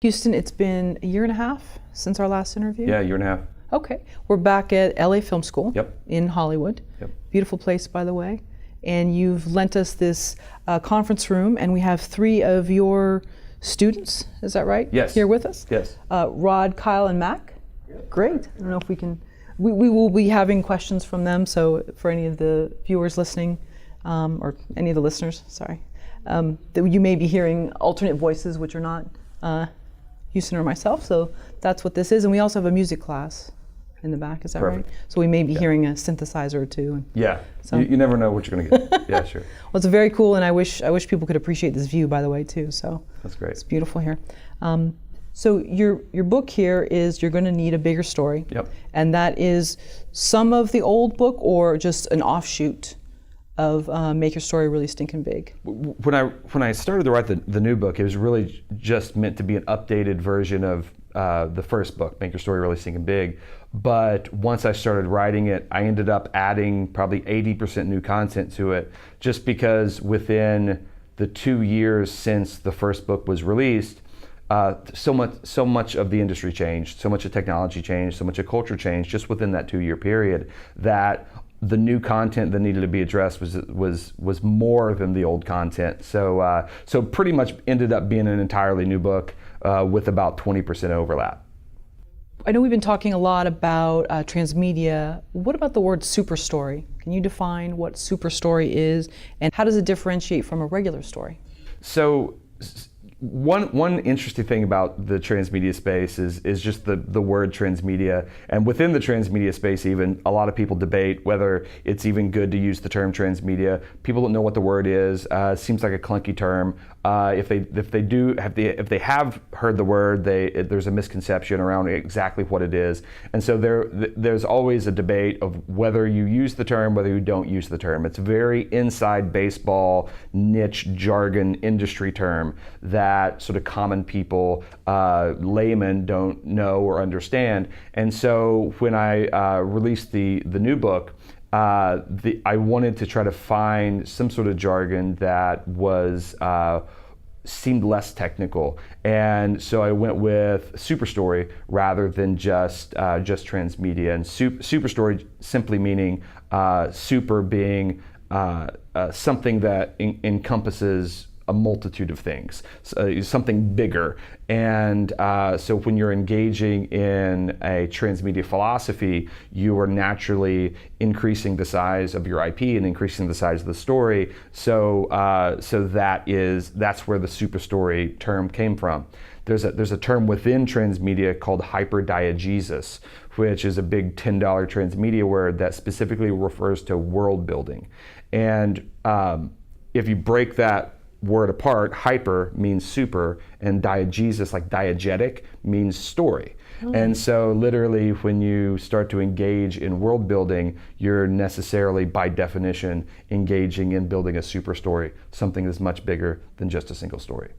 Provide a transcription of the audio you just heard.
Houston, it's been a year and a half since our last interview? Yeah, a year and a half. Okay. We're back at LA Film School. Yep. In Hollywood. Yep. Beautiful place, by the way. And you've lent us this conference room, and we have 3 of your students, is that right? Yes. Here with us? Yes. Rod, Kyle, and Mac? Yep. Great. I don't know if we can, we will be having questions from them, so for any of the viewers listening, or any of the listeners, sorry, that you may be hearing alternate voices which are not Houston or myself, so that's what this is. And we also have a music class in the back, is that Perfect. right? So we may be hearing a synthesizer or two. Yeah, so. you never know what you're going to get. Yeah, sure. Well, it's very cool, and I wish people could appreciate this view, by the way, too. So that's great. It's beautiful here. So your book here is You're Going to Need a Bigger Story. Yep. And that is some of the old book or just an offshoot of Make Your Story Really Stinkin' Big? When I started to write the new book, it was really just meant to be an updated version of the first book, Make Your Story Really Stinkin' Big. But once I started writing it, I ended up adding probably 80% new content to it, just because within the 2 years since the first book was released, so much of the industry changed, so much of technology changed, so much of culture changed just within that 2-year period, that the new content that needed to be addressed was more than the old content. So pretty much ended up being an entirely new book with about 20% overlap. I know we've been talking a lot about transmedia. What about the word super story? Can you define what super story is, and how does it differentiate from a regular story? So one interesting thing about the transmedia space is just the word transmedia, and within the transmedia space even a lot of people debate whether it's even good to use the term transmedia. People don't know what the word is. Seems like a clunky term. If they have heard the word, there's a misconception around exactly what it is, and so there's always a debate of whether you use the term, whether you don't use the term. It's a very inside baseball niche jargon industry term that sort of common people, laymen, don't know or understand. And so when I released the new book, I wanted to try to find some sort of jargon that seemed less technical, and so I went with superstory rather than just transmedia. And superstory simply meaning super being something that encompasses a multitude of things, something bigger. And so when you're engaging in a transmedia philosophy, you are naturally increasing the size of your IP and increasing the size of the story. So that's where the superstory term came from. There's a term within transmedia called hyperdiegesis, which is a big $10 transmedia word that specifically refers to world building. And if you break that word apart, hyper means super, and diegesis, like diegetic, means story. And so literally when you start to engage in world building, you're necessarily by definition engaging in building a super story, something that's much bigger than just a single story.